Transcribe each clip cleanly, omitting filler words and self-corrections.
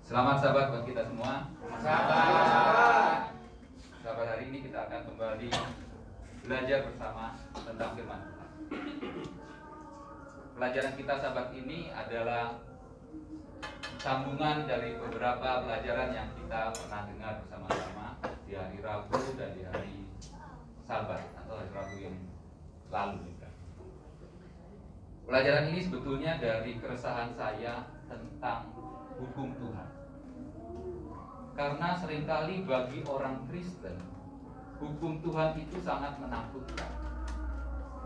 Selamat sahabat buat kita semua. Sahabat. Sahabat, hari ini kita akan kembali belajar bersama tentang firman Tuhan. Pelajaran kita sahabat ini adalah sambungan dari beberapa pelajaran yang kita pernah dengar bersama-sama di hari Rabu dan di hari Sabat atau hari Rabu yang lalu juga. Pelajaran ini sebetulnya dari keresahan saya tentang hukum Tuhan. Karena seringkali bagi orang Kristen, hukum Tuhan itu sangat menakutkan.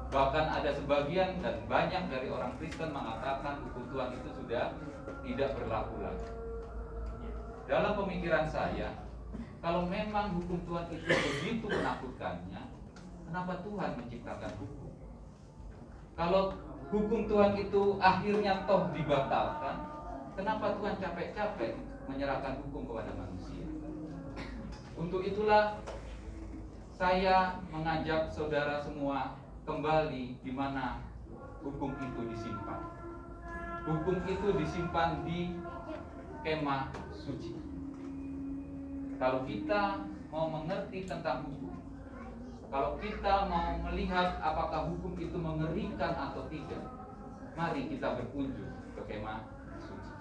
Bahkan ada sebagian dan banyak dari orang Kristen mengatakan hukum Tuhan itu sudah tidak berlaku lagi. Dalam pemikiran saya, kalau memang hukum Tuhan itu begitu menakutkannya, kenapa Tuhan menciptakan hukum? Kalau hukum Tuhan itu akhirnya toh dibatalkan, kenapa Tuhan capek-capek menyerahkan hukum kepada manusia? Untuk itulah saya mengajak saudara semua kembali di mana hukum itu disimpan. Hukum itu disimpan di kemah suci. Kalau kita mau mengerti tentang hukum, kalau kita mau melihat apakah hukum itu mengerikan atau tidak, mari kita berkunjung ke kemah suci.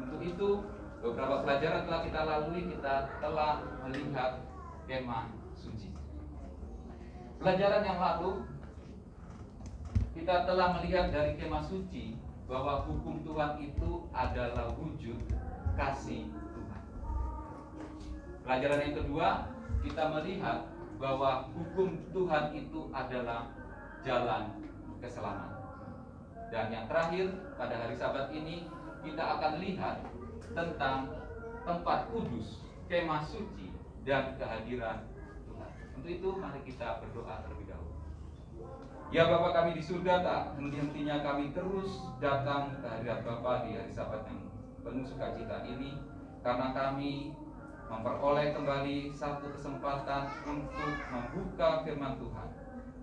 Untuk itu, beberapa pelajaran telah kita lalui, kita telah melihat kemah suci. Pelajaran yang lalu, kita telah melihat dari kemah suci bahwa hukum Tuhan itu adalah wujud kasih Tuhan. Pelajaran yang kedua, kita melihat bahwa hukum Tuhan itu adalah jalan keselamatan. Dan yang terakhir, pada hari Sabat ini, kita akan lihat tentang tempat kudus, kemah suci, dan kehadiran Tuhan. Untuk itu mari kita berdoa terlebih dahulu. Ya Bapa kami di surga, tak henti-hentinya kami terus datang ke hadirat Bapa di hari Sabat yang penuh sukacita ini, karena kami memperoleh kembali satu kesempatan untuk membuka firman Tuhan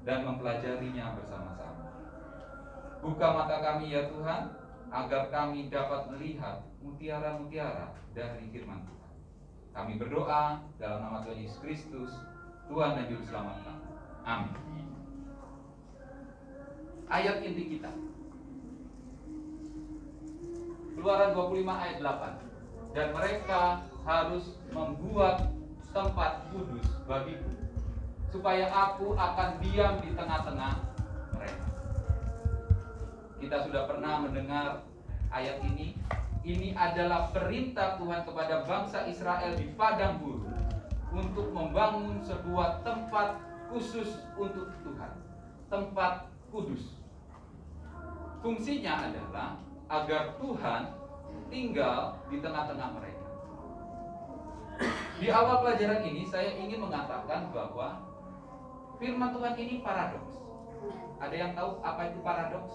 dan mempelajarinya bersama-sama. Buka mata kami ya Tuhan, agar kami dapat melihat mutiara-mutiara dari firman Tuhan. Kami berdoa dalam nama Tuhan Yesus Kristus, Tuhan dan Juru Selamat kami. Amin. Ayat inti kita, Keluaran 25 ayat 8. Dan mereka harus membuat tempat kudus bagiku, supaya aku akan diam di tengah-tengah mereka. Kita sudah pernah mendengar ayat ini. Ini adalah perintah Tuhan kepada bangsa Israel di padang gurun untuk membangun sebuah tempat khusus untuk Tuhan, tempat kudus. Fungsinya adalah agar Tuhan tinggal di tengah-tengah mereka. Di awal pelajaran ini saya ingin mengatakan bahwa firman Tuhan ini paradoks. Ada yang tahu apa itu paradoks?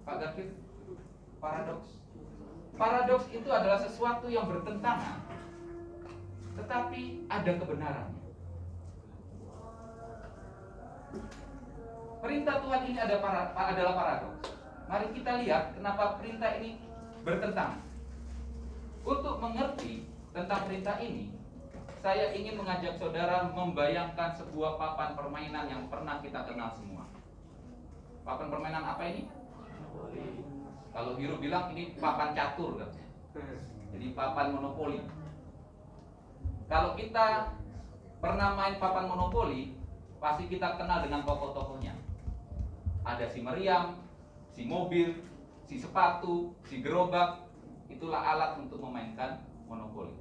Pak Gafir, paradoks. Paradoks itu adalah sesuatu yang bertentangan, tetapi ada kebenarannya. Perintah Tuhan ini adalah paradoks. Mari kita lihat kenapa perintah ini bertentangan. Untuk mengerti tentang perintah ini, saya ingin mengajak saudara membayangkan sebuah papan permainan yang pernah kita kenal semua. Papan permainan apa ini? Kalau Hiro bilang ini papan catur kan? Jadi papan monopoli. Kalau kita pernah main papan monopoli, pasti kita kenal dengan tokoh-tokohnya. Ada si meriam, si mobil, si sepatu, si gerobak. Itulah alat untuk memainkan monopoli.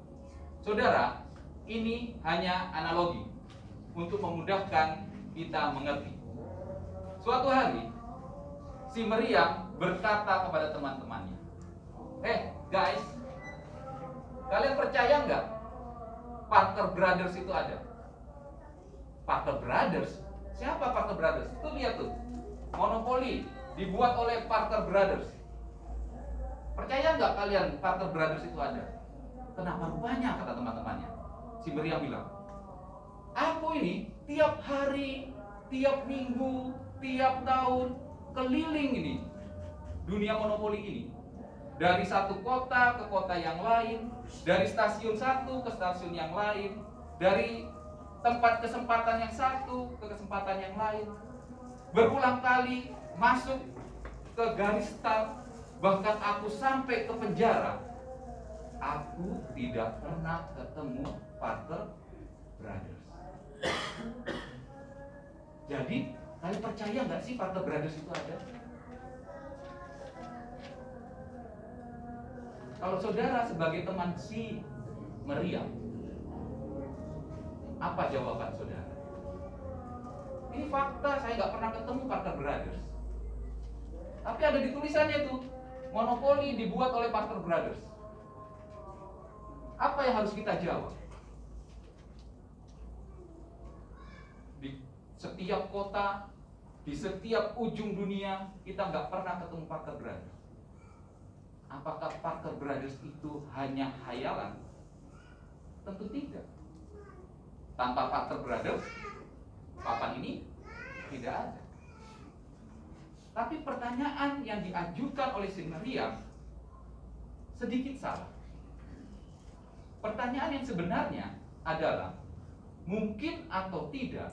Saudara, ini hanya analogi untuk memudahkan kita mengerti. Suatu hari, si meriam berkata kepada teman-temannya, guys, kalian percaya nggak Parker Brothers itu ada? Parker Brothers? Siapa Parker Brothers? Tuh lihat tuh, monopoli dibuat oleh Parker Brothers. Percaya nggak kalian Parker Brothers itu ada? Kenapa rupanya, kata teman-temannya. Si meriam bilang, aku ini tiap hari, tiap minggu, tiap tahun keliling ini dunia monopoli ini. dari satu kota ke kota yang lain, dari stasiun satu ke stasiun yang lain, dari tempat kesempatan yang satu ke kesempatan yang lain, berulang kali masuk ke garis start, bahkan aku sampai ke penjara. Aku tidak pernah ketemu Parker Brothers. Jadi, kalian percaya nggak sih Parker Brothers itu ada? Kalau saudara sebagai teman si Meriam, apa jawaban saudara? Ini fakta, saya nggak pernah ketemu Parker Brothers. Tapi ada di tulisannya tuh, monopoli dibuat oleh Parker Brothers. Apa yang harus kita jawab? Di setiap kota, di setiap ujung dunia, kita nggak pernah ketemu Parker Brothers. Apakah Parker Brothers itu hanya khayalan? Tentu tidak. Tanpa Parker Brothers, papan ini tidak ada. Tapi pertanyaan yang diajukan oleh si Meriam sedikit salah. Pertanyaan yang sebenarnya adalah, mungkin atau tidak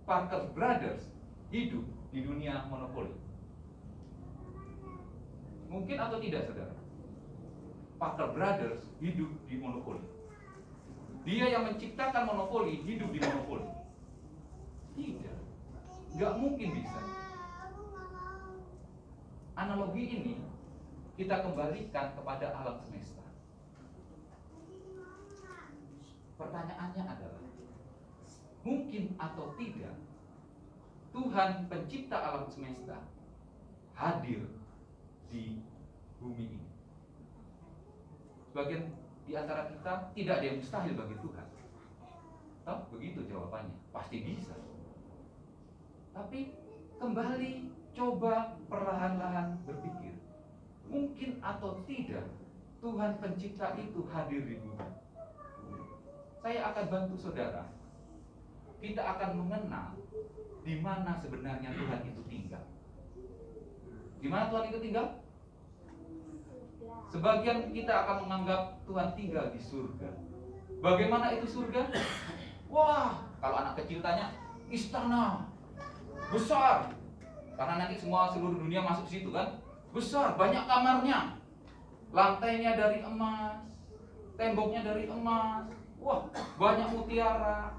Parker Brothers hidup di dunia monopoli? Mungkin atau tidak, saudara? Parker Brothers hidup di monopoli. Dia yang menciptakan monopoli hidup di monopoli? Tidak. Nggak mungkin bisa. Analogi ini kita kembalikan kepada alam semesta. Pertanyaannya adalah, mungkin atau tidak Tuhan pencipta alam semesta hadir di bumi ini? Sebagian di antara kita tidak ada yang mustahil bagi Tuhan. Toh begitu jawabannya, pasti bisa. Tapi kembali coba perlahan-lahan berpikir, mungkin atau tidak Tuhan pencipta itu hadir di bumi? Saya akan bantu saudara. Kita akan mengenal di mana sebenarnya Tuhan itu tinggal. Di mana Tuhan itu tinggal? Sebagian kita akan menganggap Tuhan tinggal di surga. Bagaimana itu surga? Wah, kalau anak kecil tanya, istana besar. Karena nanti seluruh dunia masuk situ kan? Besar, banyak kamarnya. Lantainya dari emas, temboknya dari emas. Wah, banyak mutiara.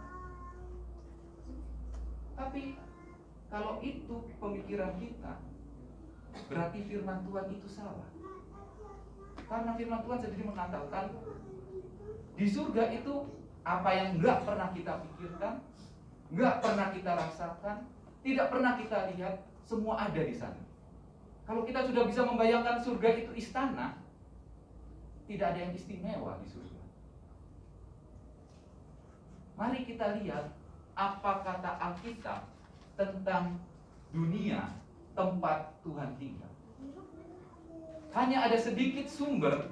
Tapi kalau itu pemikiran kita, berarti firman Tuhan itu salah. Karena firman Tuhan sendiri mengatakan, di surga itu apa yang nggak pernah kita pikirkan, nggak pernah kita rasakan, tidak pernah kita lihat, semua ada di sana. Kalau kita sudah bisa membayangkan surga itu istana, tidak ada yang istimewa di surga. Mari kita lihat apa kata Alkitab tentang dunia tempat Tuhan tinggal. Hanya ada sedikit sumber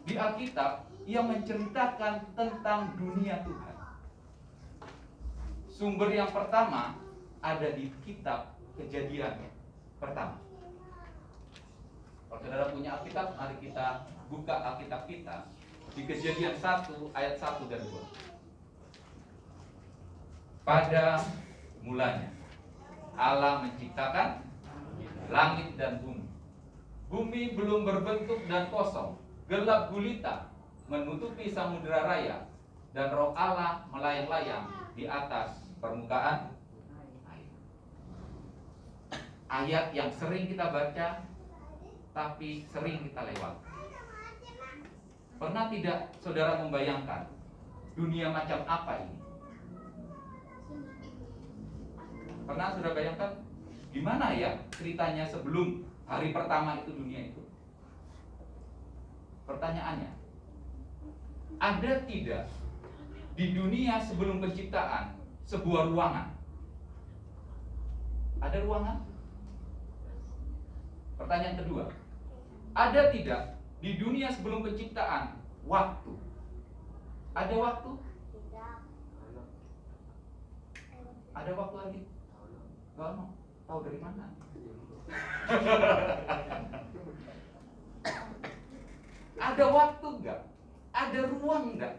di Alkitab yang menceritakan tentang dunia Tuhan. Sumber yang pertama ada di kitab Kejadian pertama. Kalau saudara punya Alkitab, mari kita buka Alkitab kita di Kejadian 1 ayat 1 dan 2. Pada mulanya Allah menciptakan langit dan bumi. Bumi belum berbentuk dan kosong, gelap gulita menutupi samudera raya, dan roh Allah melayang-layang di atas permukaan air. Ayat yang sering kita baca, tapi sering kita lewat. Pernah tidak saudara membayangkan dunia macam apa ini? Pernah sudah bayangkan gimana ya ceritanya sebelum hari pertama itu dunia itu? Pertanyaannya, ada tidak di dunia sebelum penciptaan sebuah ruangan? Ada ruangan? Pertanyaan kedua, ada tidak di dunia sebelum penciptaan waktu? Ada waktu? Ada waktu lagi? Gak mau. Tahu dari mana? Ada waktu enggak? Ada ruang enggak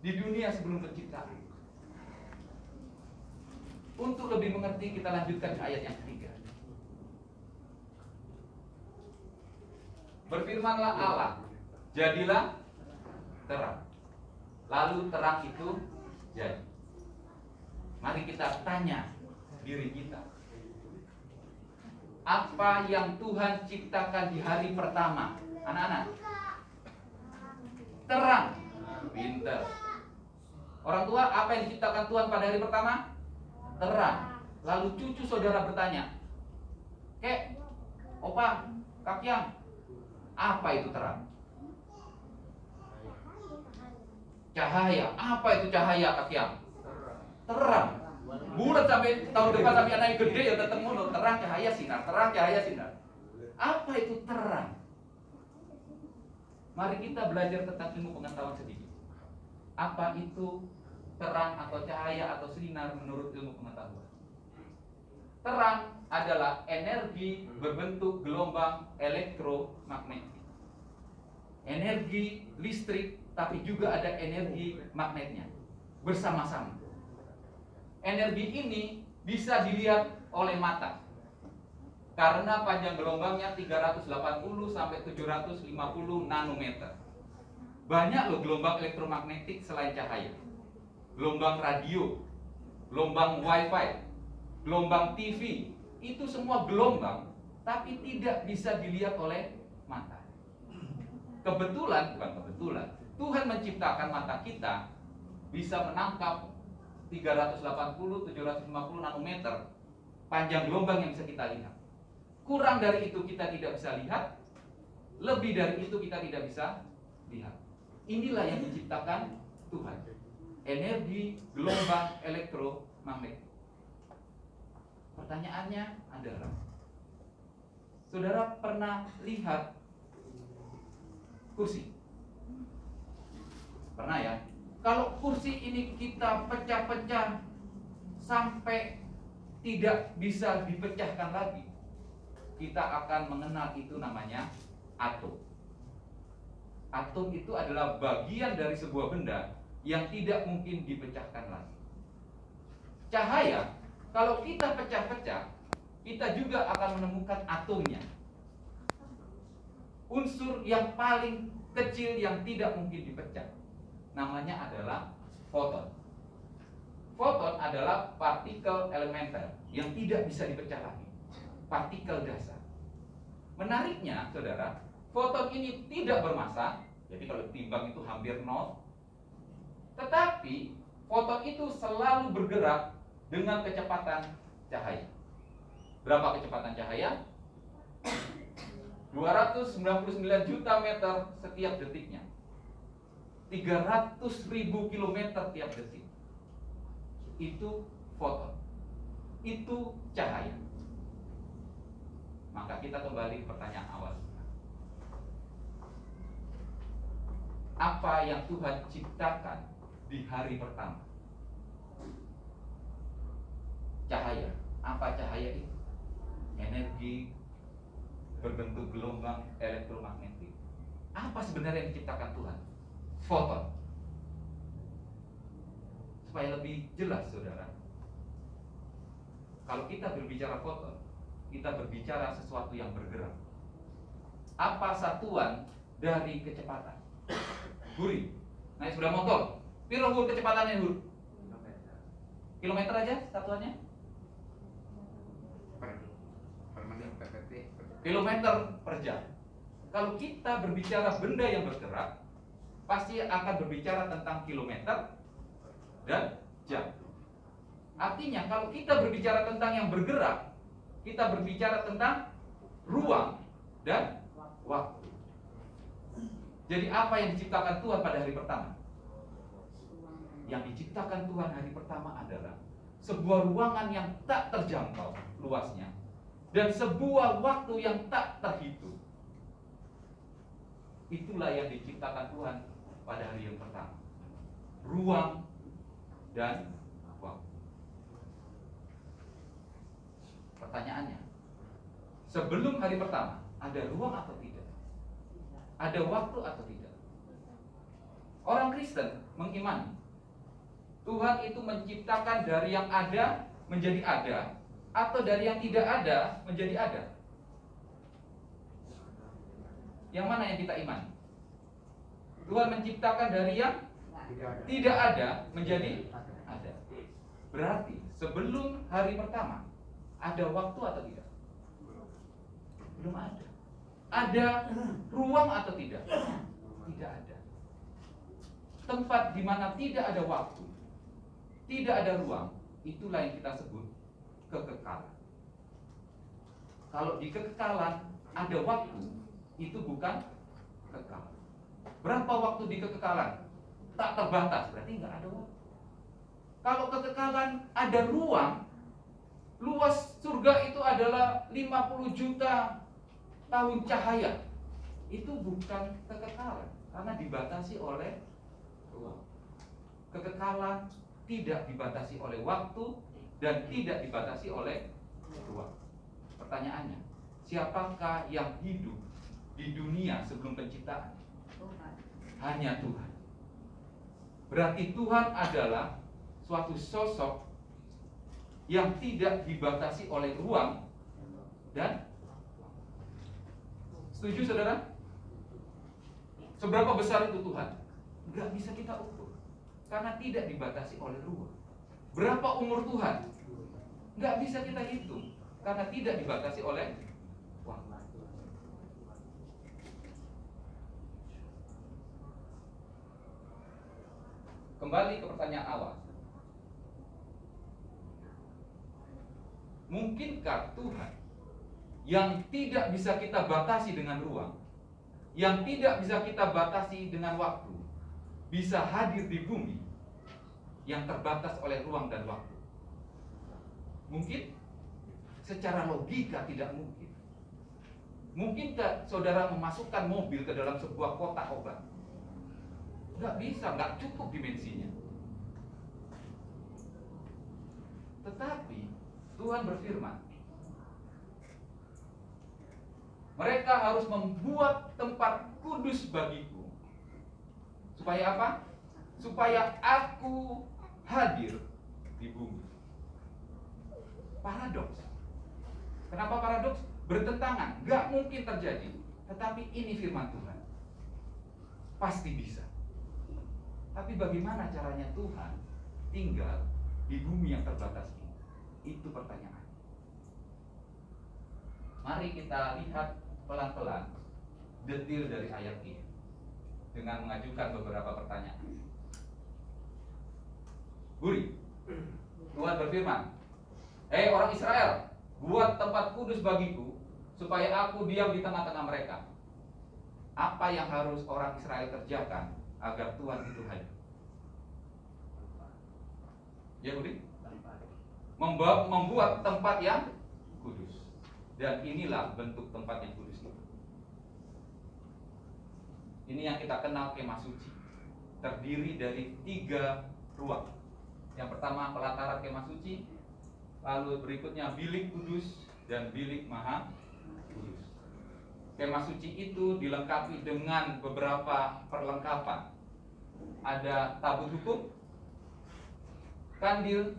di dunia sebelum penciptaan? Untuk lebih mengerti, kita lanjutkan ke ayat yang ketiga. Berfirmanlah Allah, jadilah terang. Lalu terang itu jadi. Mari kita tanya diri kita, apa yang Tuhan ciptakan di hari pertama? Anak-anak, terang. Pinter. Orang tua, apa yang diciptakan Tuhan pada hari pertama? Terang. Lalu cucu saudara bertanya, Kek, Opa, Kakyang, apa itu terang? Cahaya. Apa itu cahaya, Kakyang? Terang. Bulat sampai tahun depan sampai anak gede ya tetap ngono, terang cahaya sinar, terang cahaya sinar. Apa itu terang? Mari kita belajar tentang ilmu pengetahuan sedikit. Apa itu terang atau cahaya atau sinar menurut ilmu pengetahuan? Terang adalah energi berbentuk gelombang elektromagnetik. Energi listrik, tapi juga ada energi magnetnya bersama-sama. Energi ini bisa dilihat oleh mata karena panjang gelombangnya 380 sampai 750 nanometer. Banyak loh gelombang elektromagnetik selain cahaya. Gelombang radio, gelombang wifi, gelombang TV, itu semua gelombang tapi tidak bisa dilihat oleh mata. Bukan kebetulan, Tuhan menciptakan mata kita bisa menangkap 380, 750 nanometer panjang gelombang yang bisa kita lihat. Kurang dari itu kita tidak bisa lihat, lebih dari itu kita tidak bisa lihat. Inilah yang diciptakan Tuhan. Energi gelombang elektromagnetik. Pertanyaannya adalah, saudara pernah lihat kursi? Pernah ya? Kalau kursi ini kita pecah-pecah sampai tidak bisa dipecahkan lagi, kita akan mengenal itu namanya atom. Atom itu adalah bagian dari sebuah benda yang tidak mungkin dipecahkan lagi. Cahaya, kalau kita pecah-pecah, kita juga akan menemukan atomnya. Unsur yang paling kecil yang tidak mungkin dipecah, namanya adalah foton. Foton adalah partikel elementer yang tidak bisa dipecah lagi, partikel dasar. Menariknya, saudara, foton ini tidak bermassa, jadi kalau ditimbang itu hampir nol. Tetapi foton itu selalu bergerak dengan kecepatan cahaya. Berapa kecepatan cahaya? 299 juta meter setiap detiknya. 300.000 kilometer tiap detik. Itu foton. Itu cahaya. Maka kita kembali ke pertanyaan awal. Apa yang Tuhan ciptakan di hari pertama? Cahaya. Apa cahaya itu? Energi berbentuk gelombang elektromagnetik. Apa sebenarnya yang diciptakan Tuhan? Foton. Supaya lebih jelas, saudara, kalau kita berbicara foton, kita berbicara sesuatu yang bergerak. Apa satuan dari kecepatan? Huri, naik sepeda motor, piro hur kecepatannya hur? Kilometer aja satuannya? Per menit PPT. Kilometer per jam. Kalau kita berbicara benda yang bergerak, pasti akan berbicara tentang kilometer dan jam. Artinya kalau kita berbicara tentang yang bergerak, kita berbicara tentang ruang dan waktu. Jadi apa yang diciptakan Tuhan pada hari pertama? Yang diciptakan Tuhan hari pertama adalah sebuah ruangan yang tak terjangkau luasnya dan sebuah waktu yang tak terhitung. Itulah yang diciptakan Tuhan pada hari yang pertama. Ruang dan waktu. Pertanyaannya, sebelum hari pertama ada ruang atau tidak? ada waktu atau tidak? Orang Kristen mengimani Tuhan itu menciptakan dari yang ada menjadi ada, atau dari yang tidak ada menjadi ada. Yang mana yang kita imani? Tuhan menciptakan dari yang tidak ada menjadi ada. Berarti sebelum hari pertama ada waktu atau tidak? Belum ada. Ada ruang atau tidak? Tidak ada. Tempat di mana tidak ada waktu, tidak ada ruang, itulah yang kita sebut kekekalan. Kalau di kekekalan ada waktu, itu bukan kekal. Berapa waktu di kekekalan? Tak terbatas, berarti nggak ada waktu. Kalau kekekalan ada ruang, luas surga itu adalah 50 juta tahun cahaya. Itu bukan kekekalan, karena dibatasi oleh ruang. Kekekalan tidak dibatasi oleh waktu dan tidak dibatasi oleh ruang. Pertanyaannya, siapakah yang hidup di dunia sebelum penciptaan? Hanya Tuhan. Berarti Tuhan adalah suatu sosok yang tidak dibatasi oleh ruang dan setuju saudara? Seberapa besar itu Tuhan? Nggak bisa kita ukur karena tidak dibatasi oleh ruang. Berapa umur Tuhan? Nggak bisa kita hitung karena tidak dibatasi oleh waktu. Kembali ke pertanyaan awal. Mungkinkah Tuhan yang tidak bisa kita batasi dengan ruang, yang tidak bisa kita batasi dengan waktu, bisa hadir di bumi yang terbatas oleh ruang dan waktu? Mungkin? Secara logika tidak mungkin. Mungkinkah saudara memasukkan mobil ke dalam sebuah kotak obat? Nggak bisa, nggak cukup dimensinya. Tetapi Tuhan berfirman, mereka harus membuat tempat kudus bagiku. Supaya apa? Supaya aku hadir di bumi. Paradoks. Kenapa paradoks? Bertentangan, nggak mungkin terjadi. Tetapi ini firman Tuhan. Pasti bisa. Tapi bagaimana caranya Tuhan tinggal di bumi yang terbatas ini? Itu pertanyaan. Mari kita lihat pelan-pelan detil dari ayat ini dengan mengajukan beberapa pertanyaan. Guri, Tuhan berfirman, "Hei orang Israel, buat tempat kudus bagiku supaya aku diam di tengah-tengah mereka." Apa yang harus orang Israel kerjakan agar Tuhan itu hadir? Ya Budi? Membuat tempat yang kudus. Dan inilah bentuk tempat yang kudus itu. Ini yang kita kenal kemah suci. Terdiri dari 3 ruang. Yang pertama pelataran kemah suci, lalu berikutnya bilik kudus dan bilik maha kudus. Kemah suci itu dilengkapi dengan beberapa perlengkapan. Ada tabut hukum, kandil,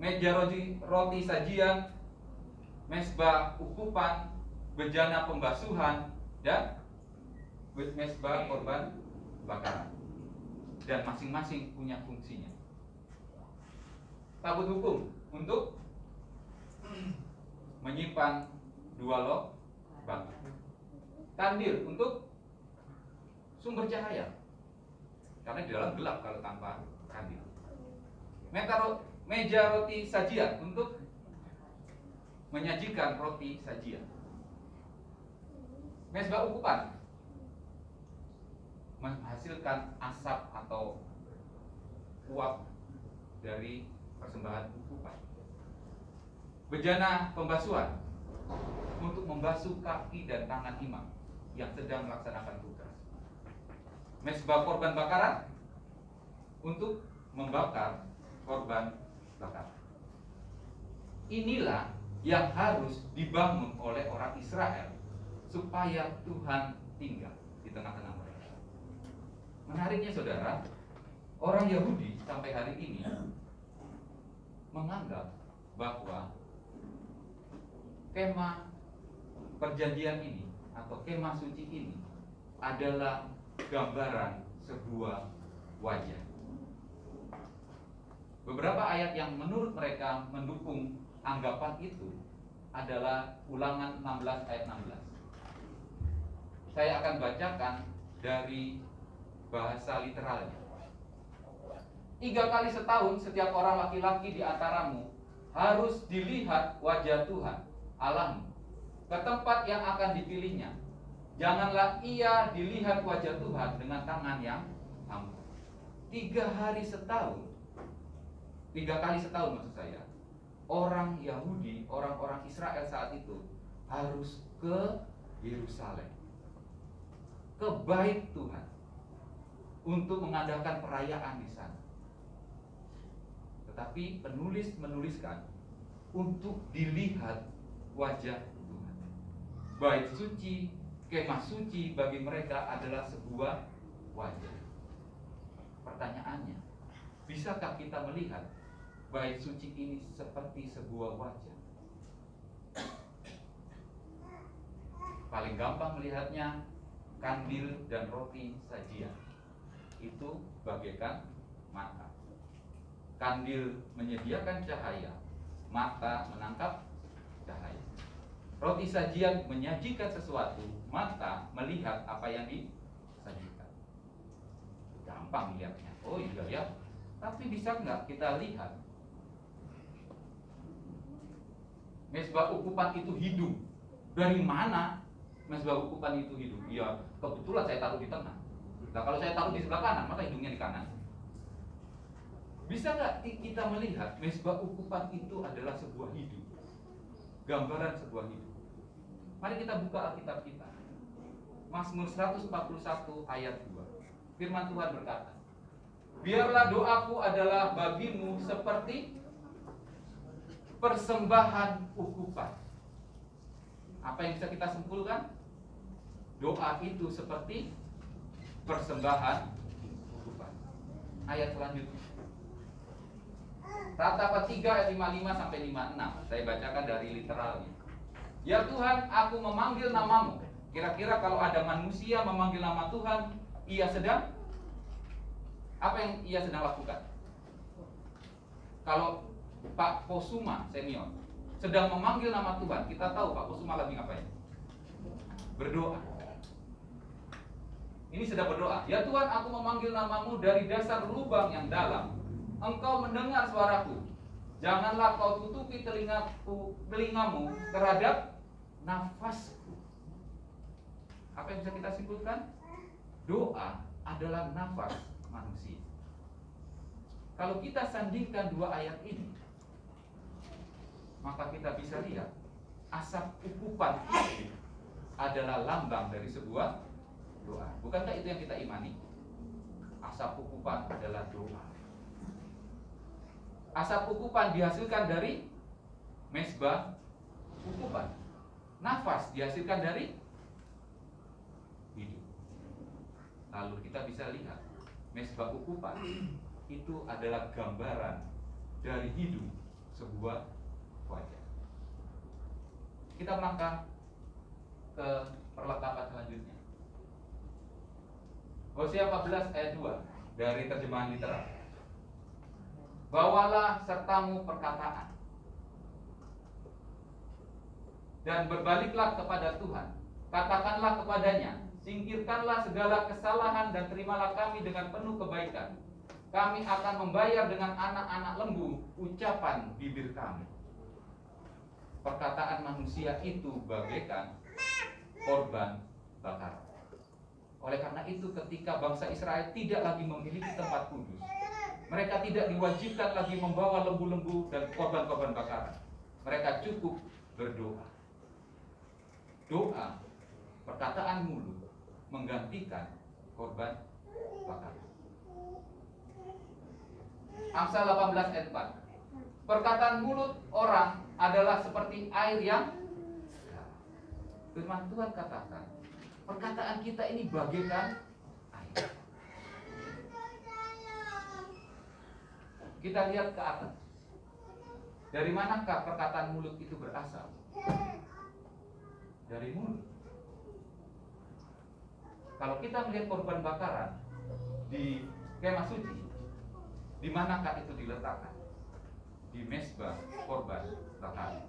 meja roti sajian, mezbah ukupan, bejana pembasuhan, dan mezbah korban bakaran. Dan masing-masing punya fungsinya. Tabut hukum untuk menyimpan 2 log batu. Kandil untuk sumber cahaya, karena di dalam gelap kalau tanpa kandil. Meja roti sajian untuk menyajikan roti sajian. Mezbah ukupan menghasilkan asap atau uap dari persembahan ukupan. Bejana pembasuhan untuk membasuh kaki dan tangan imam yang sedang melaksanakan tugas. Mezbah korban bakaran untuk membakar korban bakaran. Inilah yang harus dibangun oleh orang Israel supaya Tuhan tinggal. di tengah-tengah mereka. Menariknya saudara, orang Yahudi sampai hari ini menganggap bahwa kemah perjanjian ini atau kemah suci ini adalah gambaran sebuah wajah. Beberapa ayat yang menurut mereka mendukung anggapan itu adalah Ulangan 16 ayat 16. Saya akan bacakan dari bahasa literalnya. 3 kali setahun setiap orang laki-laki di antaramu harus dilihat wajah Tuhan Allahmu ke tempat yang akan dipilihnya. Janganlah ia dilihat wajah Tuhan dengan tangan yang hampa. 3 kali setahun maksud saya, orang Yahudi, orang-orang Israel saat itu harus ke Yerusalem, ke bait Tuhan, untuk mengadakan perayaan di sana. Tetapi penulis menuliskan untuk dilihat wajah Tuhan. Bait suci, kemah suci bagi mereka adalah sebuah wajah. Pertanyaannya, bisakah kita melihat bait suci ini seperti sebuah wajah? Paling gampang melihatnya kandil dan roti sajian. Itu bagaikan mata. Kandil menyediakan cahaya, mata menangkap cahaya. Roti sajian menyajikan sesuatu, mata melihat apa yang disajikan. Gampang lihatnya. Oh iya ya. Tapi bisa nggak kita lihat mezbah ukupan itu hidup? Dari mana mezbah ukupan itu hidup? Ya kebetulan saya taruh di tengah. Nah kalau saya taruh di sebelah kanan, maka hidungnya di kanan. Bisa nggak kita melihat mezbah ukupan itu adalah sebuah hidup, gambaran sebuah hidup? Mari kita buka Alkitab kita. Mazmur 141 ayat 2. Firman Tuhan berkata, biarlah doaku adalah bagimu seperti persembahan ukupan. Apa yang bisa kita simpulkan? Doa itu seperti persembahan ukupan. Ayat selanjutnya, Rata-rata 3 ayat 55 sampai 56. Saya bacakan dari literalnya. Ya Tuhan, aku memanggil namamu. Kira-kira kalau ada manusia memanggil nama Tuhan, ia sedang apa yang ia sedang lakukan? Kalau Pak Posuma senior sedang memanggil nama Tuhan, kita tahu Pak Posuma lagi ngapain? Berdoa. Ini sedang berdoa. Ya Tuhan, aku memanggil namamu dari dasar lubang yang dalam. Engkau mendengar suaraku. Janganlah kau tutupi telingamu terhadap nafasku. Apa yang bisa kita simpulkan? Doa adalah nafas manusia. Kalau kita sandingkan dua ayat ini, maka kita bisa lihat asap ukupan itu adalah lambang dari sebuah doa. Bukankah itu yang kita imani? Asap ukupan adalah doa. Asap ukupan dihasilkan dari mezbah ukupan. Nafas dihasilkan dari hidup. Lalu kita bisa lihat mezbah ukupan itu adalah gambaran dari hidup sebuah wajah. Kita melangkah ke perlengkapan selanjutnya. Hosea 14 ayat 2 dari terjemahan literal. Bawalah sertamu perkataan dan berbaliklah kepada Tuhan. Katakanlah kepadanya, singkirkanlah segala kesalahan dan terimalah kami dengan penuh kebaikan. Kami akan membayar dengan anak-anak lembu ucapan bibir kami. Perkataan manusia itu bagaikan korban bakar. Oleh karena itu ketika bangsa Israel tidak lagi memiliki tempat kudus, mereka tidak diwajibkan lagi membawa lembu-lembu dan korban-korban bakaran. Mereka cukup berdoa. Doa, perkataan mulut menggantikan korban bakaran. Amsal 18 ayat 4. Perkataan mulut orang adalah seperti air yang firman Tuhan katakan, Perkataan kita ini bagaikan air. Kita lihat ke atas. Dari manakah perkataan mulut itu berasal? Dari mulut. Kalau kita melihat korban bakaran di kemah suci, di manakah itu diletakkan? Di mezbah korban bakaran.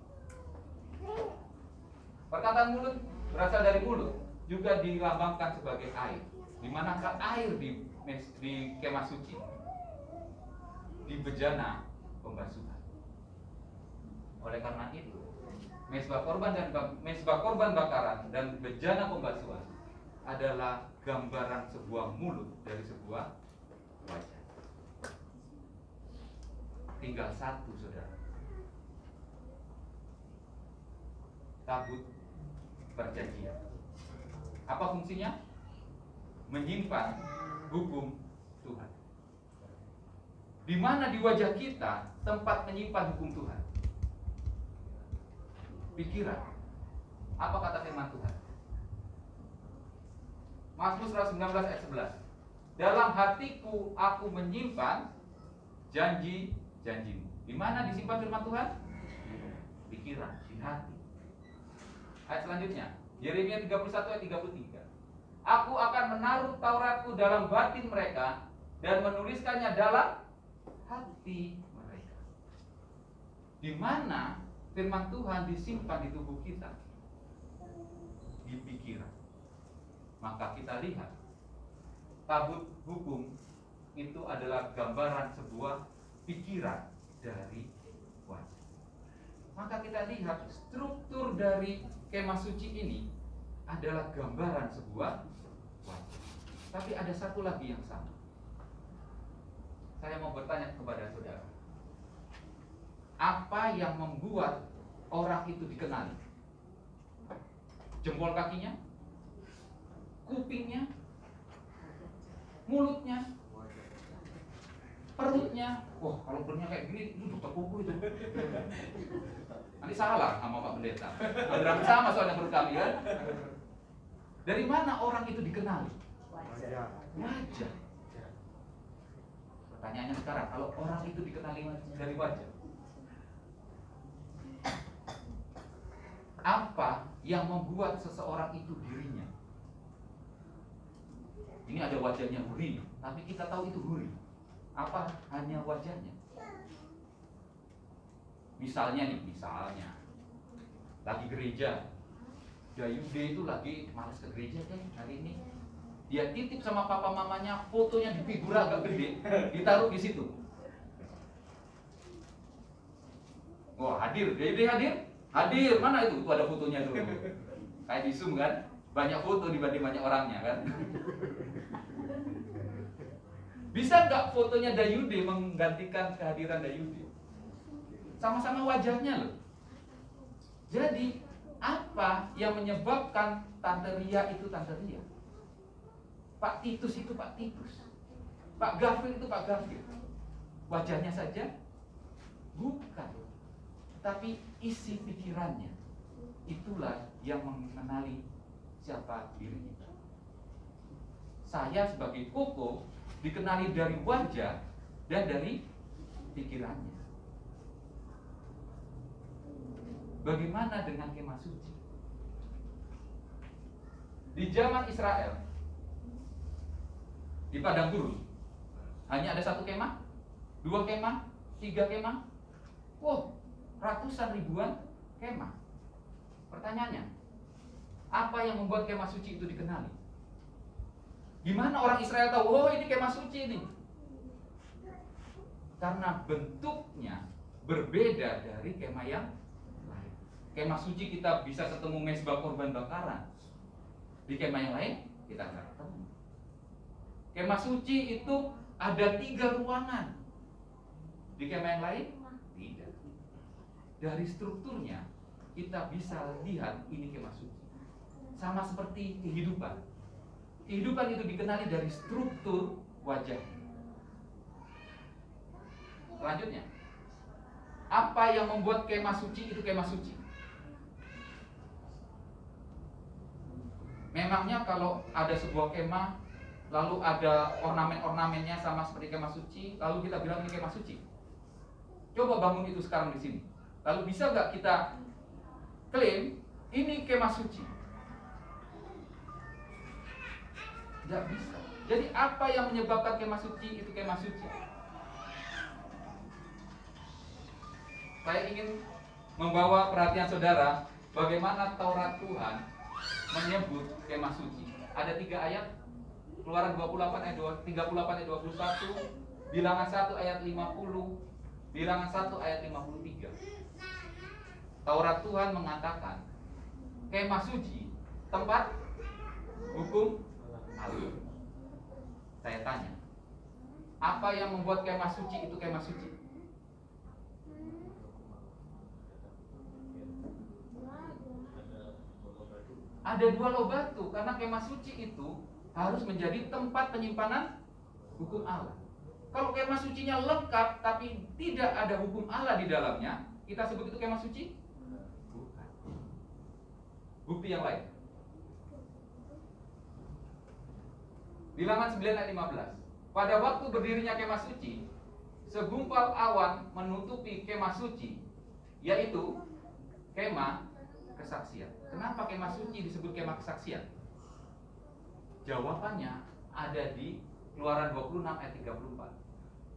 Perkataan mulut berasal dari mulut, juga dilambangkan sebagai air. Di manakah air di kemah suci? Di bejana pembasuhan. Oleh karena itu, mezbah korban bakaran dan bejana pembasuhan adalah gambaran sebuah mulut dari sebuah wajah. Tinggal satu, saudara. Tabut perjanjian. Apa fungsinya? Menyimpan hukum Tuhan. Di mana di wajah kita tempat menyimpan hukum Tuhan? Pikiran. Apa kata firman Tuhan? Mazmur 119 ayat 11. Dalam hatiku aku menyimpan janji-janjimu. Di mana disimpan firman Tuhan? Pikiran, di hati. Ayat selanjutnya, Yeremia 31 ayat 33. Aku akan menaruh Tauratku dalam batin mereka dan menuliskannya dalam hati mereka. Di mana firman Tuhan disimpan di tubuh kita? Di pikiran. Maka kita lihat tabut hukum itu adalah gambaran sebuah pikiran dari wajah. Maka kita lihat struktur dari kemah suci ini adalah gambaran sebuah wajah. Tapi ada satu lagi yang sama. Saya mau bertanya kepada saudara, apa yang membuat orang itu dikenali? Jempol kakinya? Kupingnya? Mulutnya? Perutnya? Wah, kalau perutnya kayak gini, itu dokter kuku itu. Nanti salah sama Pak Pendeta. Hampir sama soalnya perut kami kan. Dari mana orang itu dikenali? Wajah. Wajah. Pertanyaannya sekarang, kalau orang itu dikenali dari wajah, apa yang membuat seseorang itu dirinya? Ini ada wajahnya Huri, tapi kita tahu itu Huri. Apa hanya wajahnya? Misalnya lagi gereja, Dayude itu lagi malas ke gereja kan hari ini. Dia titip sama papa mamanya fotonya di figura agak gede, ditaruh di situ. Oh, hadir, Dayude hadir? Hadir, mana itu? Itu ada fotonya dulu. Kayak di Zoom kan, banyak foto dibanding banyak orangnya kan. Bisa nggak fotonya Dayude menggantikan kehadiran Dayude? Sama-sama wajahnya loh. Jadi apa yang menyebabkan Tante Ria itu Tante Ria? Pak Titus itu Pak Titus. Pak Gafir itu Pak Gafir. Wajahnya saja? Bukan. Tapi isi pikirannya. Itulah yang mengenali siapa diri kita. Saya sebagai Koko dikenali dari wajah dan dari pikirannya. Bagaimana dengan kemah suci? Di zaman Israel, di padang gurun, hanya ada satu kemah, 2 kemah, 3 kemah. Wow, ratusan ribuan kemah. Pertanyaannya, apa yang membuat kemah suci itu dikenali? Gimana orang Israel tahu, oh ini kemah suci ini? Karena bentuknya berbeda dari kemah yang lain. Kemah suci kita bisa ketemu mezbah korban bakaran. Di kemah yang lain kita nggak ketemu. Kemah suci itu ada 3 ruangan. Di kemah yang lain tidak. Dari strukturnya kita bisa lihat ini kemah suci. Sama seperti kehidupan. Kehidupan itu dikenali dari struktur wajah. Selanjutnya, apa yang membuat kemah suci itu kemah suci? Memangnya kalau ada sebuah kemah, lalu ada ornamen-ornamennya sama seperti kemah suci, lalu kita bilang ini kemah suci? Coba bangun itu sekarang di sini. Lalu bisa nggak kita klaim ini kemah suci? Nggak bisa. Jadi apa yang menyebabkan kemah suci itu kemah suci? Saya ingin membawa perhatian saudara bagaimana Taurat Tuhan menyebut kemah suci. Ada 3 ayat. Keluaran 38 ayat 21, Bilangan 1 ayat 50, Bilangan 1 ayat 53. Taurat Tuhan mengatakan kemah suci tempat hukum Allah. Saya tanya, apa yang membuat kemah suci itu kemah suci? Ada 2 loh batu, karena kemah suci itu harus menjadi tempat penyimpanan hukum Allah. Kalau kemah sucinya lengkap tapi tidak ada hukum Allah di dalamnya, kita sebut itu kemah suci? Bukan. Bukti yang lain. Bilangan 9 ayat 15. Pada waktu berdirinya kemah suci, segumpal awan menutupi kemah suci, yaitu kemah kesaksian. Kenapa kemah suci disebut kemah kesaksian? Jawabannya ada di Keluaran 26 ayat 34.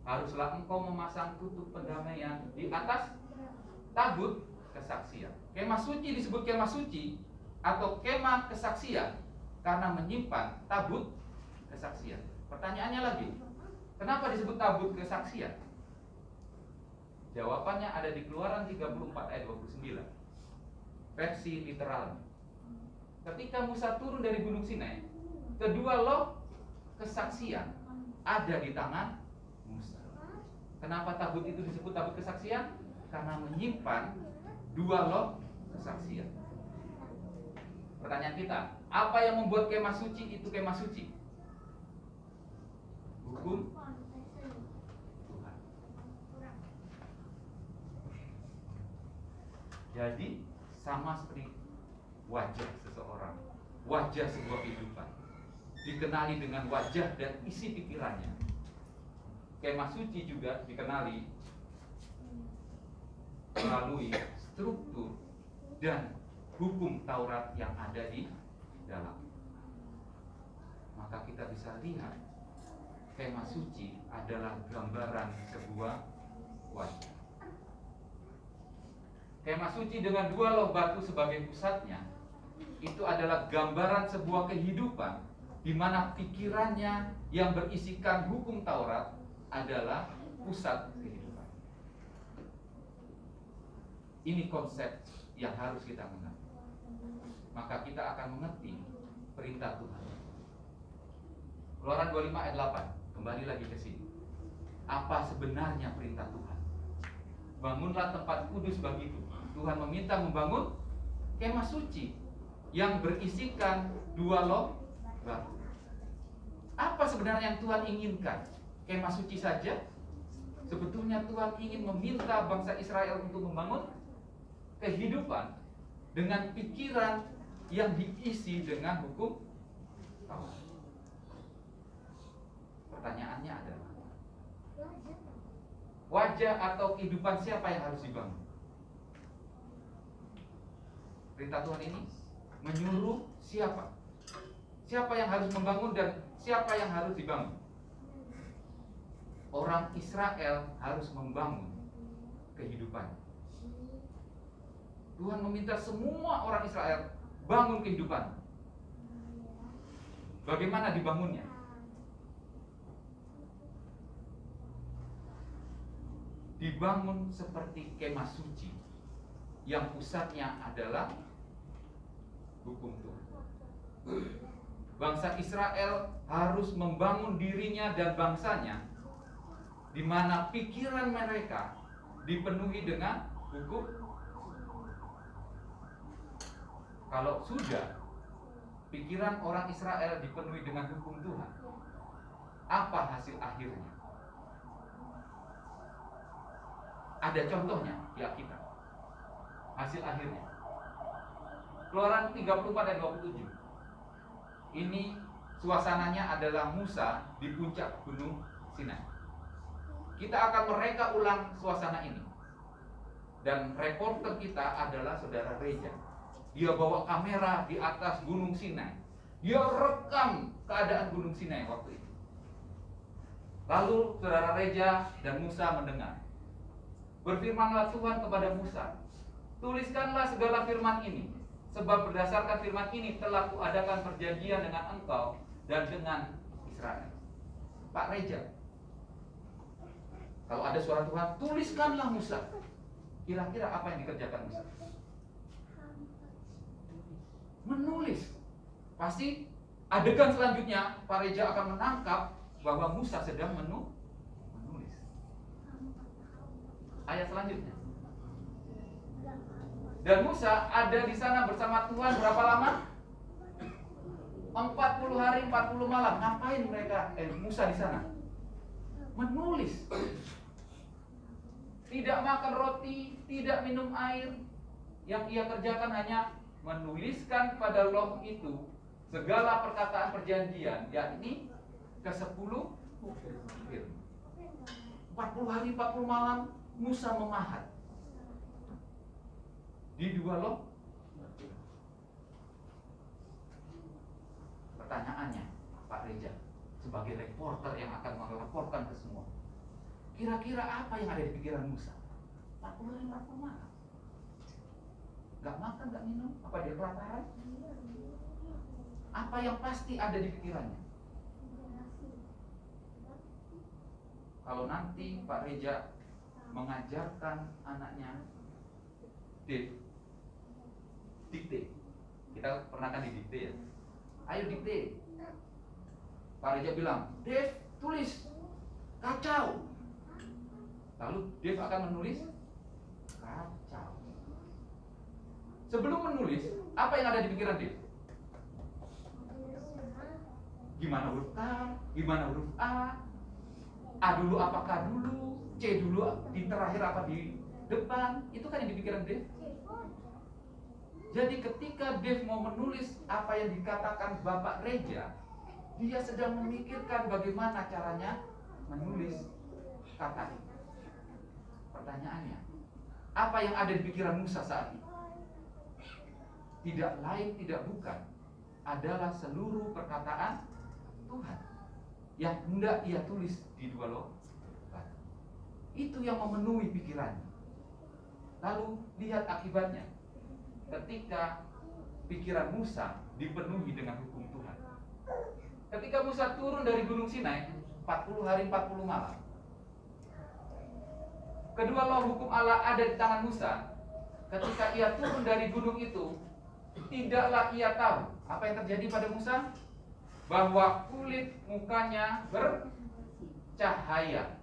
Haruslah engkau memasang tutup pendamaian di atas tabut kesaksian. Kemah suci disebut kemah suci atau kemah kesaksian karena menyimpan tabut kesaksian. Pertanyaannya lagi, kenapa disebut tabut kesaksian? Jawabannya ada di Keluaran 34 ayat 29. Versi literal. Ketika Musa turun dari Gunung Sinai, kedua loh kesaksian ada di tangan Musa. Kenapa tabut itu disebut tabut kesaksian? Karena menyimpan 2 loh kesaksian. Pertanyaan kita, apa yang membuat kemah suci itu kemah suci? Hukum Tuhan. Jadi sama seperti wajah seseorang, wajah sebuah kehidupan dikenali dengan wajah dan isi pikirannya. Kemah suci juga dikenali melalui struktur dan hukum Taurat yang ada di dalam. Maka kita bisa lihat kemah suci adalah gambaran sebuah wajah. Kemah suci dengan 2 loh batu sebagai pusatnya itu adalah gambaran sebuah kehidupan di mana pikirannya yang berisikan hukum Taurat adalah pusat kehidupan. Ini konsep yang harus kita mengerti. Maka kita akan mengerti perintah Tuhan. Keluaran 25 ayat 8. Kembali lagi ke sini. Apa sebenarnya perintah Tuhan? Bangunlah tempat kudus bagiku. Tuhan meminta membangun kemah suci yang berisikan 2 loh batu. Apa sebenarnya yang Tuhan inginkan? Kemah suci saja? Sebetulnya Tuhan ingin meminta bangsa Israel untuk membangun kehidupan dengan pikiran yang diisi dengan hukum Taurat. Pertanyaannya adalah, wajah atau kehidupan siapa yang harus dibangun? Perintah Tuhan ini menyuruh siapa? Siapa yang harus membangun dan siapa yang harus dibangun? Orang Israel harus membangun kehidupan. Tuhan meminta semua orang Israel bangun kehidupan. Bagaimana dibangunnya? Dibangun seperti kemah suci yang pusatnya adalah hukum Tuhan. Bangsa Israel harus membangun dirinya dan bangsanya di mana pikiran mereka dipenuhi dengan hukum. Kalau sudah pikiran orang Israel dipenuhi dengan hukum Tuhan, apa hasil akhirnya? Ada contohnya di Alkitab. Hasil akhirnya Keluaran 34 ayat 27. Ini suasananya adalah Musa di puncak Gunung Sinai. Kita akan mereka ulang suasana ini. Dan reporter kita adalah saudara Reja. Dia bawa kamera di atas Gunung Sinai. Dia rekam keadaan Gunung Sinai waktu itu. Lalu saudara Reja dan Musa mendengar. Berfirmanlah Tuhan kepada Musa, tuliskanlah segala firman ini, sebab berdasarkan firman ini telah kuadakan perjanjian dengan engkau dan dengan Israel. Pak Reja, kalau ada suara Tuhan, tuliskanlah Musa. Kira-kira apa yang dikerjakan Musa? Menulis. Pasti adegan selanjutnya Pak Reja akan menangkap bahwa Musa sedang menulis. Ayat selanjutnya. Dan Musa ada di sana bersama Tuhan berapa lama? 40 hari 40 malam. Ngapain mereka? Musa di sana? Menulis. Tidak makan roti, tidak minum air. Yang ia kerjakan hanya menuliskan pada loh itu segala perkataan perjanjian, yakni ke-10 firman. 40 hari 40 malam Musa memahat di 2 loh. Pertanyaannya, Pak Reja, sebagai reporter yang akan melaporkan ke semua, kira-kira apa yang ada di pikiran Musa? 40 hari 40 malam. Gak makan, gak minum? Apa dia kelaparan? Apa yang pasti ada di pikirannya? Kalau nanti Pak Reja mengajarkan anaknya Dave, dikte. Kita pernah kan didikte ya. Ayo dikte. Pak Reja bilang, Dave, tulis. Kacau. Lalu Dave akan menulis kacau. Sebelum menulis, apa yang ada di pikiran Dave? Gimana huruf K? Gimana huruf A? A dulu apakah dulu? C dulu di terakhir apa di depan? Itu kan yang di pikiran Dave. Jadi ketika Dave mau menulis apa yang dikatakan Bapak Reja, dia sedang memikirkan bagaimana caranya menulis kata itu. Pertanyaannya, apa yang ada di pikiran Musa saat itu? Tidak lain tidak bukan adalah seluruh perkataan Tuhan yang hendak ia tulis di 2 loh. Itu yang memenuhi pikirannya. Lalu lihat akibatnya. Ketika pikiran Musa dipenuhi dengan hukum Tuhan. Ketika Musa turun dari Gunung Sinai 40 hari 40 malam. Kedua loh hukum Allah ada di tangan Musa. Ketika ia turun dari gunung itu, tidaklah ia tahu apa yang terjadi pada Musa, bahwa kulit mukanya bercahaya.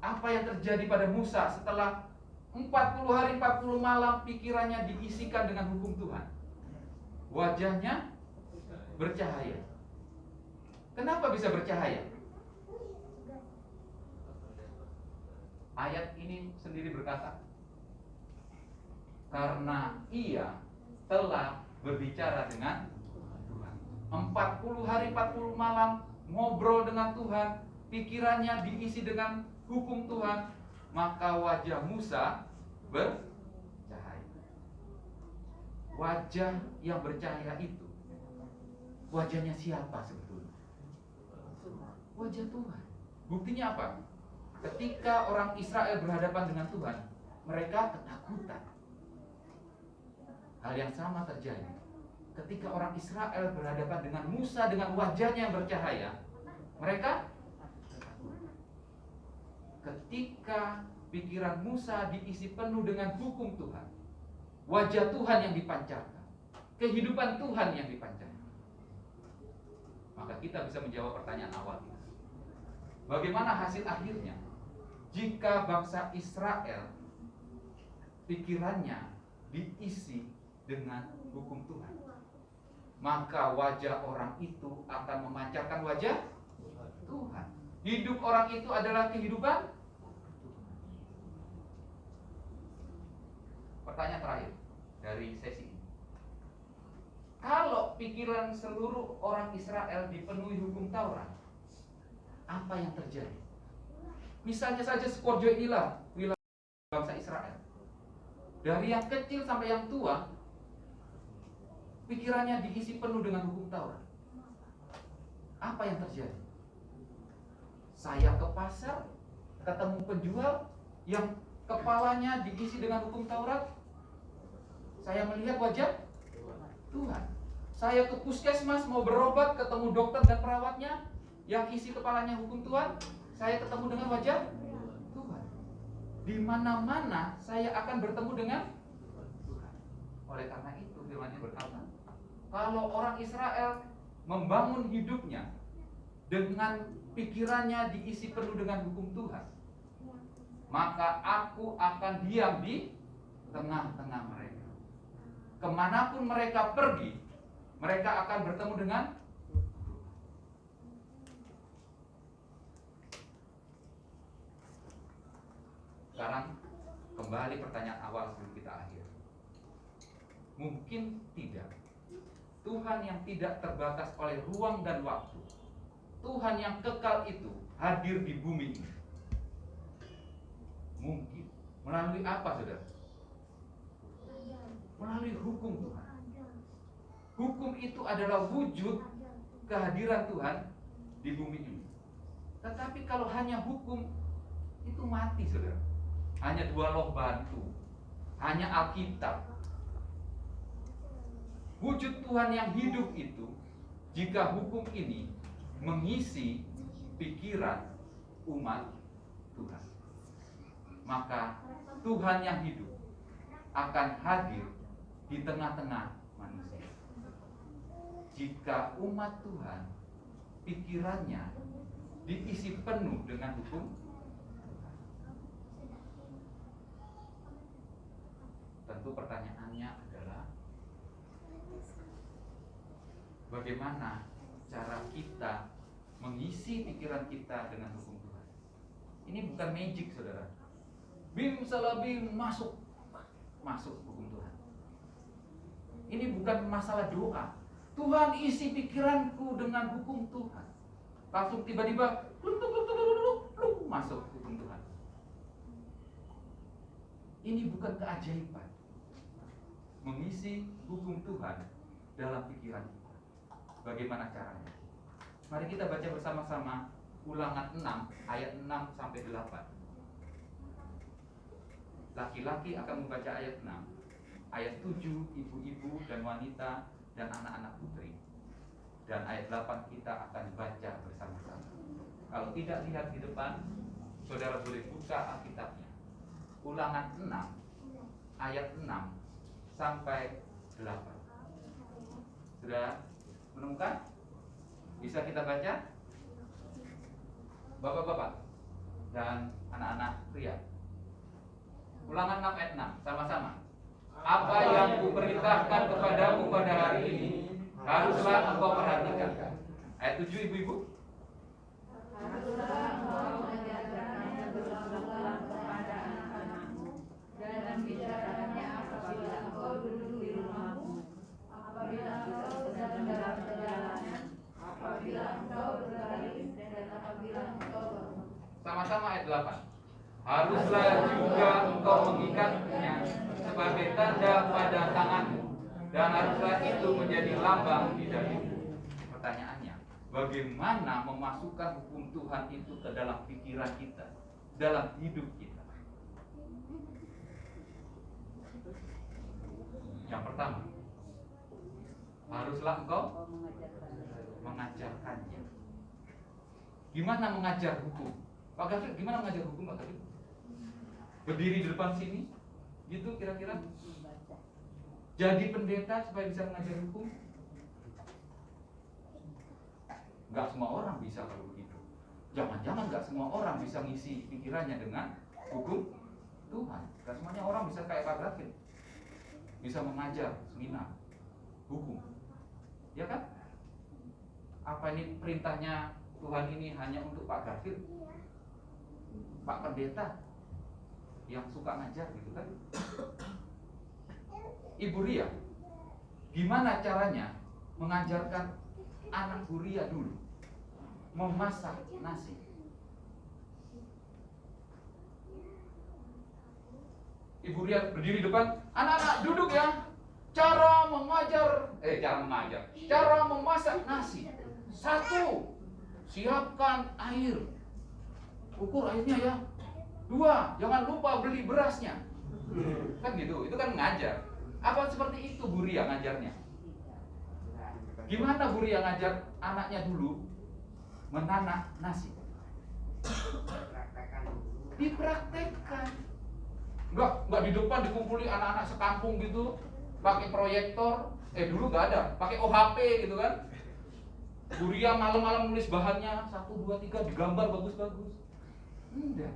Apa yang terjadi pada Musa setelah 40 hari 40 malam pikirannya diisikan dengan hukum Tuhan? Wajahnya bercahaya. Kenapa bisa bercahaya? Ayat ini sendiri berkata, karena ia telah berbicara dengan Tuhan. 40 hari 40 malam ngobrol dengan Tuhan, pikirannya diisi dengan hukum Tuhan, maka wajah Musa bercahaya. Wajah yang bercahaya itu wajahnya siapa sebetulnya? Wajah Tuhan. Buktinya apa? Ketika orang Israel berhadapan dengan Tuhan, mereka ketakutan. Hal yang sama terjadi ketika orang Israel berhadapan dengan Musa dengan wajahnya yang bercahaya. Mereka ketakutan. Ketika pikiran Musa diisi penuh dengan hukum Tuhan, wajah Tuhan yang dipancarkan, kehidupan Tuhan yang dipancarkan, maka kita bisa menjawab pertanyaan awal kita. Bagaimana hasil akhirnya jika bangsa Israel pikirannya diisi dengan hukum Tuhan? Maka wajah orang itu akan memancarkan wajah Tuhan. Hidup orang itu adalah kehidupan Tuhan. Pertanyaan terakhir dari sesi ini. Kalau pikiran seluruh orang Israel dipenuhi hukum Taurat, apa yang terjadi? Misalnya saja Skorjo inilah wilayah bangsa Israel. Dari yang kecil sampai yang tua, pikirannya diisi penuh dengan hukum Taurat. Apa yang terjadi? Saya ke pasar, ketemu penjual yang kepalanya diisi dengan hukum Taurat. Saya melihat wajah Tuhan. Saya ke puskesmas mau berobat, ketemu dokter dan perawatnya yang isi kepalanya hukum Tuhan. Saya ketemu dengan wajah Tuhan. Di mana-mana saya akan bertemu dengan Tuhan. Oleh karena itu firman-Nya berkata, kalau orang Israel membangun hidupnya dengan pikirannya diisi penuh dengan hukum Tuhan, maka aku akan diam di tengah-tengah mereka. Kemanapun mereka pergi, mereka akan bertemu dengan. Sekarang kembali pertanyaan awal sebelum kita akhir. Mungkin tidak. Tuhan yang tidak terbatas oleh ruang dan waktu, Tuhan yang kekal itu hadir di bumi ini. Mungkin melalui apa, saudara? Melalui hukum Tuhan. Hukum itu adalah wujud kehadiran Tuhan di bumi ini. Tetapi kalau hanya hukum, itu mati, saudara. Hanya 2 loh batu, hanya Alkitab. Wujud Tuhan yang hidup itu, jika hukum ini mengisi pikiran umat Tuhan, maka Tuhan yang hidup akan hadir di tengah-tengah manusia. Jika umat Tuhan pikirannya diisi penuh dengan hukum, tentu pertanyaannya adalah bagaimana cara kita mengisi pikiran kita dengan hukum Tuhan. Ini bukan magic, saudara. Bim salabim masuk hukum Tuhan. Ini bukan masalah doa. Tuhan isi pikiranku dengan hukum Tuhan. Langsung tiba-tiba masuk hukum Tuhan. Ini bukan keajaiban. Mengisi hukum Tuhan dalam pikiran kita. Bagaimana caranya? Mari kita baca bersama-sama Ulangan 6 ayat 6 sampai 8. Laki-laki akan membaca ayat 6, ayat 7 ibu-ibu dan wanita dan anak-anak putri, dan ayat 8 kita akan baca bersama-sama. Kalau tidak lihat di depan, saudara boleh buka Alkitabnya. Ulangan 6 ayat 6 sampai 8. Sudah menemukan? Bisa kita baca? Bapak-bapak dan anak-anak pria. Ulangan 6 ayat 6, sama-sama. Apa yang kuperintahkan kepadamu pada hari ini haruslah engkau perhatikan. Ayat 7 ibu-ibu. Haruslah engkau mengajarkannya berulang-ulang kepada anak-anakmu dan bicarakannya apabila engkau duduk di rumahmu, apabila engkau sedang dalam perjalanan, apabila engkau berbaring, dan apabila engkau bangun. Sama-sama ayat 8. Haruslah juga engkau mengikatnya sebagai tanda pada tanganmu, dan haruslah itu menjadi lambang di dahimu. Pertanyaannya, bagaimana memasukkan hukum Tuhan itu ke dalam pikiran kita, dalam hidup kita? Yang pertama, haruslah engkau mengajarkannya. Gimana mengajar hukum? Pak Gafir, gimana mengajar hukum, Pak Gafir? Berdiri di depan sini, gitu kira-kira? Jadi pendeta supaya bisa mengajar hukum? Gak semua orang bisa kalau begitu. Jangan-jangan gak semua orang bisa ngisi pikirannya dengan hukum Tuhan. Gak semuanya orang bisa kayak Pak Gafir, bisa mengajar seminar hukum, ya kan? Apa ini perintahnya Tuhan ini hanya untuk Pak Gafir, Pak Pendeta yang suka ngajar gitu kan? Ibu Ria, Gimana caranya mengajarkan anak Huria dulu memasak nasi? Ibu Huria berdiri depan, anak-anak duduk ya. Cara memasak nasi. 1, siapkan air. Ukur airnya ya. 2, jangan lupa beli berasnya. Kan gitu, itu kan ngajar. Apa seperti itu Bu Ria ngajarnya? Gimana Bu Ria ngajar anaknya dulu menanak nasi? Dipraktekkan. Enggak di depan dikumpuli anak-anak sekampung gitu, pakai proyektor. Dulu nggak ada, pakai OHP gitu kan. Bu Ria malam-malam nulis bahannya 1, 2, 3 digambar bagus-bagus. Enggak.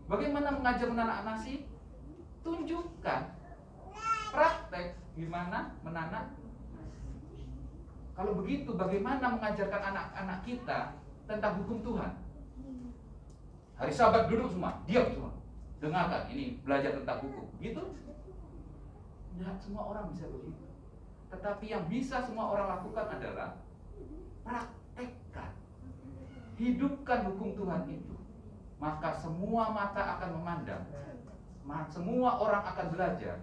Bagaimana mengajar menanak nasi? Tunjukkan praktek gimana menanak. Kalau begitu bagaimana mengajarkan anak-anak kita tentang hukum Tuhan? Hari Sabat duduk semua, diam semua. Dengarkan, ini belajar tentang hukum. Gitu? Tidak semua orang bisa begitu. Tetapi yang bisa semua orang lakukan adalah praktekkan. Hidupkan hukum Tuhan itu. Maka semua mata akan memandang. Semua orang akan belajar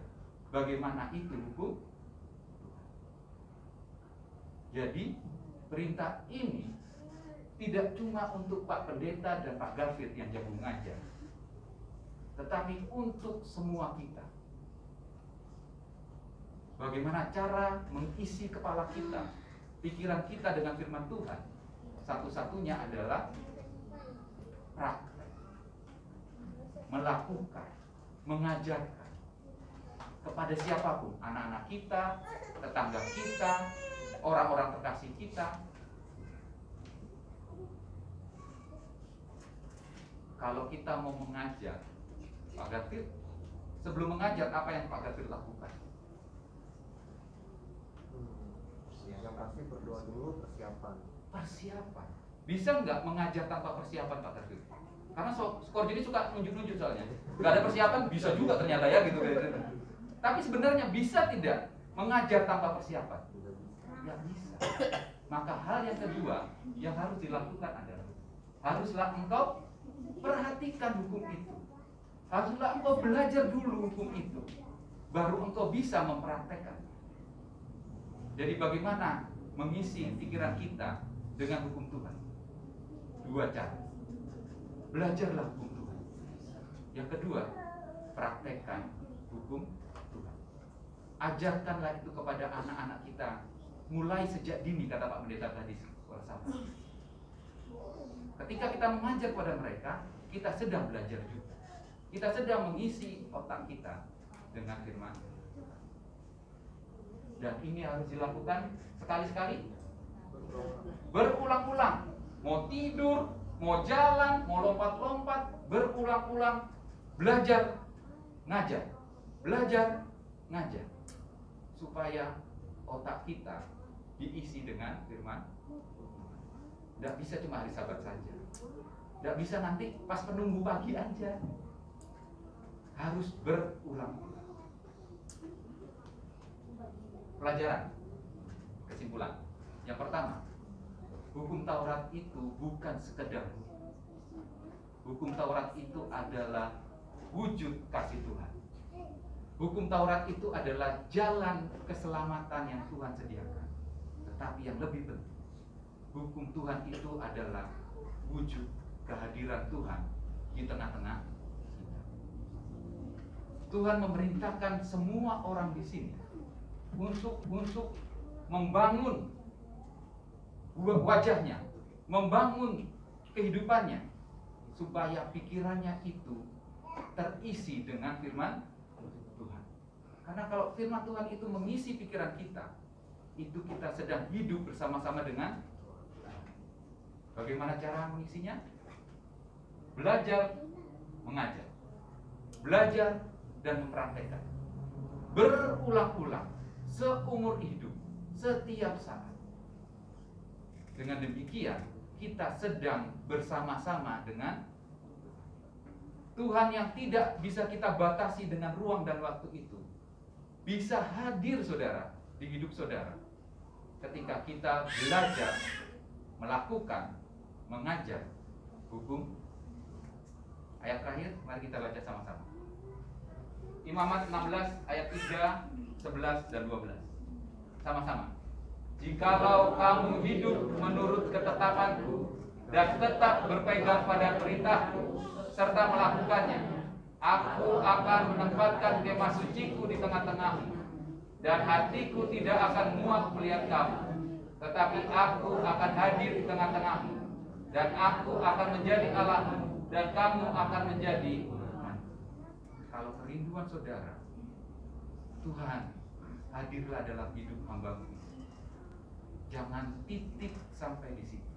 bagaimana itu hukum. Jadi perintah ini tidak cuma untuk Pak Pendeta dan Pak Garfield yang jago mengajar, tetapi untuk semua kita. Bagaimana cara mengisi kepala kita, pikiran kita dengan firman Tuhan? Satu-satunya adalah praktek, melakukan, mengajarkan kepada siapapun, anak-anak kita, tetangga kita, orang-orang terkasih kita. Kalau kita mau mengajar, Pak Garfield, sebelum mengajar apa yang Pak Garfield lakukan? Yang pasti berdoa dulu, persiapan. Persiapan. Bisa nggak mengajar tanpa persiapan Pak Garfield? Karena skor jadi suka nunjuk-nunjuk soalnya. Nggak ada persiapan bisa juga ternyata ya gitu. Tapi sebenarnya bisa tidak mengajar tanpa persiapan? Nggak bisa. Maka hal yang kedua yang harus dilakukan adalah haruslah engkau perhatikan hukum itu. Haruslah engkau belajar dulu hukum itu, baru engkau bisa mempraktekkan. Jadi bagaimana mengisi pikiran kita dengan hukum Tuhan? 2 cara. Belajarlah hukum Tuhan. Yang kedua, praktekkan hukum Tuhan. Ajarkanlah itu kepada anak-anak kita mulai sejak dini, kata Pak Pendeta tadi sekolah sama. Ketika kita mengajar kepada mereka, kita sedang belajar juga. Kita sedang mengisi otak kita dengan firman. Dan ini harus dilakukan sekali-sekali, berulang-ulang. Mau tidur, mau jalan, mau lompat-lompat, berulang-ulang. Belajar, ngajar. Belajar, ngajar. Supaya otak kita diisi dengan firman. Tidak bisa cuma hari Sabat saja. Tidak bisa nanti pas penunggu pagi aja. Harus berulang-ulang. Pelajaran, kesimpulan. Yang pertama, hukum Taurat itu bukan sekedar hukum. Hukum Taurat itu adalah wujud kasih Tuhan. Hukum Taurat itu adalah jalan keselamatan yang Tuhan sediakan. Tetapi yang lebih penting, hukum Tuhan itu adalah wujud kehadiran Tuhan di tengah-tengah kita. Tuhan memerintahkan semua orang di sini untuk membangun wajahnya, membangun kehidupannya, supaya pikirannya itu terisi dengan firman Tuhan. Karena kalau firman Tuhan itu mengisi pikiran kita, itu kita sedang hidup bersama-sama dengan. Bagaimana cara mengisinya? Belajar, mengajar. Belajar dan mempraktekkan. Berulang-ulang, seumur hidup, setiap saat. Dengan demikian, kita sedang bersama-sama dengan Tuhan yang tidak bisa kita batasi dengan ruang dan waktu itu. Bisa hadir, saudara, di hidup saudara ketika kita belajar melakukan, mengajar hukum. Ayat terakhir, mari kita baca sama-sama. Imamat 16 ayat 3, 11 dan 12. Sama-sama. Jikalau kamu hidup menurut ketetapanku dan tetap berpegang pada perintahku serta melakukannya, aku akan menempatkan kemah suciku di tengah-tengahmu, dan hatiku tidak akan muak melihat kamu, tetapi aku akan hadir di tengah-tengahmu, dan aku akan menjadi Allahmu, dan kamu akan menjadi umatku. Kalau kerinduan saudara, Tuhan hadirlah dalam hidup hamba-Mu, jangan titik sampai di situ.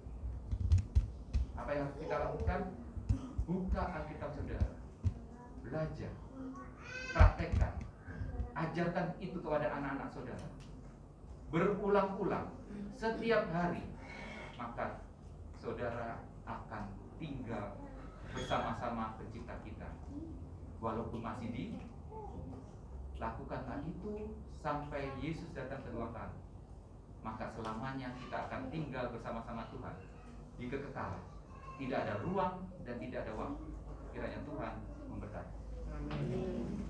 Apa yang harus kita lakukan? Buka Alkitab saudara, belajar, praktekkan, ajarkan itu kepada anak-anak saudara, berulang-ulang setiap hari, maka saudara akan tinggal bersama-sama pencipta kita. Walaupun masih di, lakukanlah itu sampai Yesus datang kedua kali, maka selamanya kita akan tinggal bersama-sama Tuhan di kekekalan. Tidak ada ruang dan tidak ada waktu. Kiranya Tuhan memberkati. Amin.